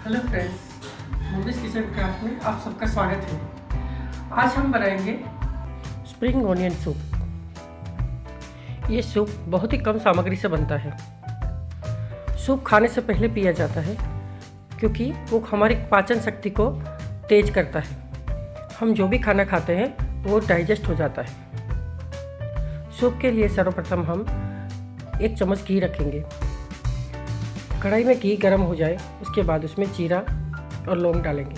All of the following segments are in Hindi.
Hello friends, mummy's kitchen craft में आप सबका स्वागत है। आज हम बनाएंगे स्प्रिंग ऑनियन सूप। ये सूप बहुत ही कम सामग्री से बनता है। सूप खाने से पहले पिया जाता है क्योंकि वो हमारी पाचन शक्ति को तेज करता है। हम जो भी खाना खाते हैं वो डाइजेस्ट हो जाता है। सूप के लिए सर्वप्रथम हम 1 चम्मच घी रखेंगे। कढ़ाई में घी गर्म हो जाए उसके बाद उसमें जीरा और लौंग डालेंगे।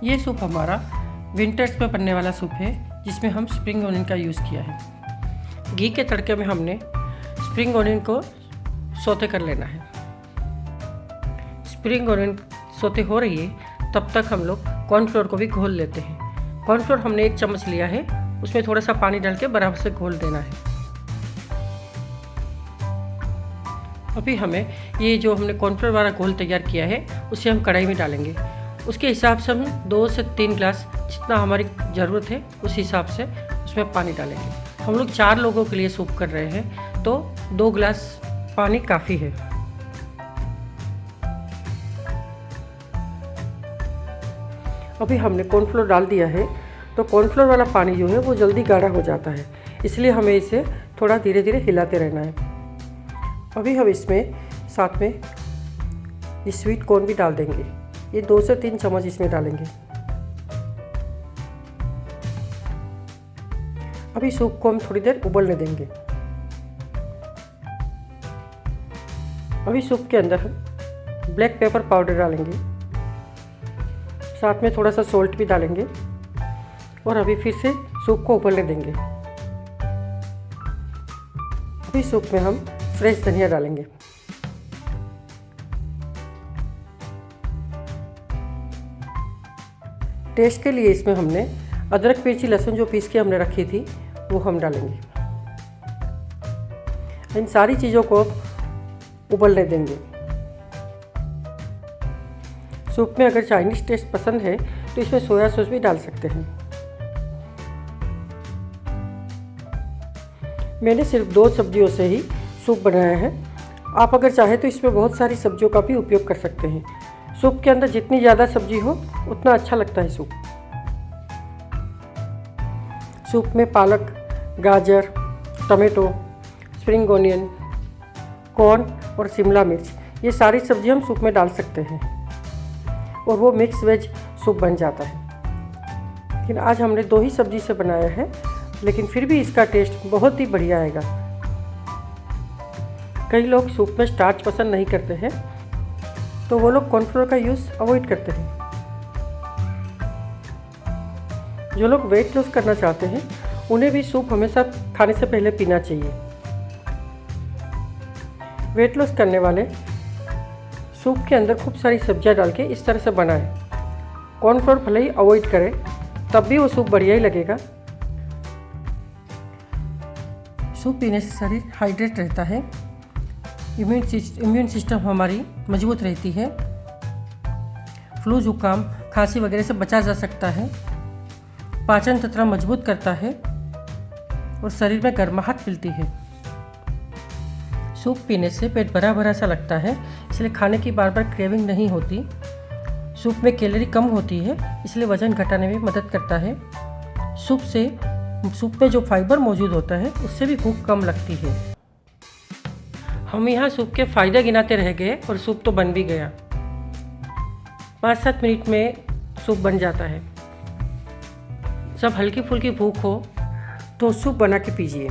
ये सूप हमारा विंटर्स में बनने वाला सूप है जिसमें हम स्प्रिंग ऑनियन का यूज़ किया है। घी के तड़के में हमने स्प्रिंग ऑनियन को सौते कर लेना है। स्प्रिंग ऑनियन सौते हो रही है तब तक हम लोग कॉर्नफ्लोर को भी घोल लेते हैं। कॉर्नफ्लोर हमने 1 चम्मच लिया है, उसमें थोड़ा सा पानी डाल के बराबर से घोल देना है। अभी हमें ये जो हमने कॉर्नफ्लोर वाला घोल तैयार किया है उसे हम कढ़ाई में डालेंगे। उसके हिसाब से हम 2 से 3 ग्लास जितना हमारी ज़रूरत है उस हिसाब से उसमें पानी डालेंगे। हम लोग 4 लोगों के लिए सूप कर रहे हैं तो 2 ग्लास पानी काफ़ी है। अभी हमने कॉर्नफ्लोर डाल दिया है तो कॉर्नफ्लोर वाला पानी जो है वो जल्दी गाढ़ा हो जाता है, इसलिए हमें इसे थोड़ा धीरे धीरे हिलाते रहना है। अभी हम इसमें साथ में ये स्वीट कॉर्न भी डाल देंगे। ये 2 से 3 चम्मच इसमें डालेंगे। अभी सूप को हम थोड़ी देर उबलने देंगे। अभी सूप के अंदर हम ब्लैक पेपर पाउडर डालेंगे, साथ में थोड़ा सा सॉल्ट भी डालेंगे और अभी फिर से सूप को उबलने देंगे। अभी सूप में हम फ्रेश धनिया डालेंगे। टेस्ट के लिए इसमें हमने अदरक मिर्ची लहसुन जो पीस के हमने रखी थी वो हम डालेंगे। इन सारी चीज़ों को उबलने देंगे। सूप में अगर चाइनीज़ टेस्ट पसंद है तो इसमें सोया सॉस भी डाल सकते हैं। मैंने सिर्फ 2 सब्जियों से ही सूप बनाया है। आप अगर चाहें तो इसमें बहुत सारी सब्जियों का भी उपयोग कर सकते हैं। सूप के अंदर जितनी ज़्यादा सब्जी हो उतना अच्छा लगता है सूप। सूप में पालक, गाजर, टमाटो, स्प्रिंग ऑनियन, कॉर्न और शिमला मिर्च ये सारी सब्जी हम सूप में डाल सकते हैं और वो मिक्स वेज सूप बन जाता है। लेकिन आज हमने 2 ही सब्जी से बनाया है, लेकिन फिर भी इसका टेस्ट बहुत ही बढ़िया आएगा। कई लोग सूप में स्टार्च पसंद नहीं करते हैं तो वो लोग कॉर्नफ्लोर का यूज़ अवॉइड करते हैं। जो लोग वेट लॉस करना चाहते हैं उन्हें भी सूप हमेशा खाने से पहले पीना चाहिए। वेट लॉस करने वाले सूप के अंदर खूब सारी सब्जियां डाल के इस तरह से बनाएं। कॉर्नफ्लोर भले ही अवॉइड करें तब भी वो सूप बढ़िया ही लगेगा। सूप पीने से शरीर हाइड्रेट रहता है, इम्यून सिस्टम हमारी मजबूत रहती है, फ्लू जुकाम खांसी वगैरह से बचा जा सकता है, पाचन तंत्र मजबूत करता है और शरीर में गर्माहट मिलती है। सूप पीने से पेट भरा भरा सा लगता है, इसलिए खाने की बार बार क्रेविंग नहीं होती। सूप में कैलोरी कम होती है, इसलिए वज़न घटाने में मदद करता है। सूप में जो फाइबर मौजूद होता है उससे भी भूख कम लगती है। हम यहाँ सूप के फ़ायदे गिनाते रह गए और सूप तो बन भी गया। 5-7 मिनट में सूप बन जाता है। जब हल्की फुल्की भूख हो तो सूप बना के पीजिए।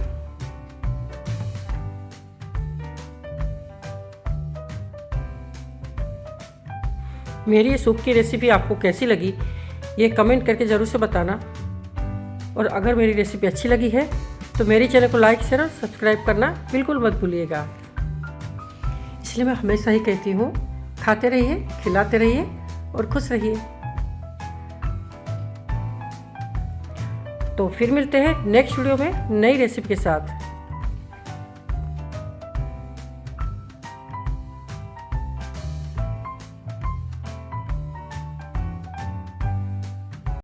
मेरी ये सूप की रेसिपी आपको कैसी लगी ये कमेंट करके ज़रूर से बताना। और अगर मेरी रेसिपी अच्छी लगी है तो मेरी चैनल को लाइक शेयर और सब्सक्राइब करना बिल्कुल मत भूलिएगा। इसलिए मैं हमेशा ही कहती हूँ, खाते रहिए, खिलाते रहिए और खुश रहिए। तो फिर मिलते हैं नेक्स्ट वीडियो में नई रेसिपी के साथ।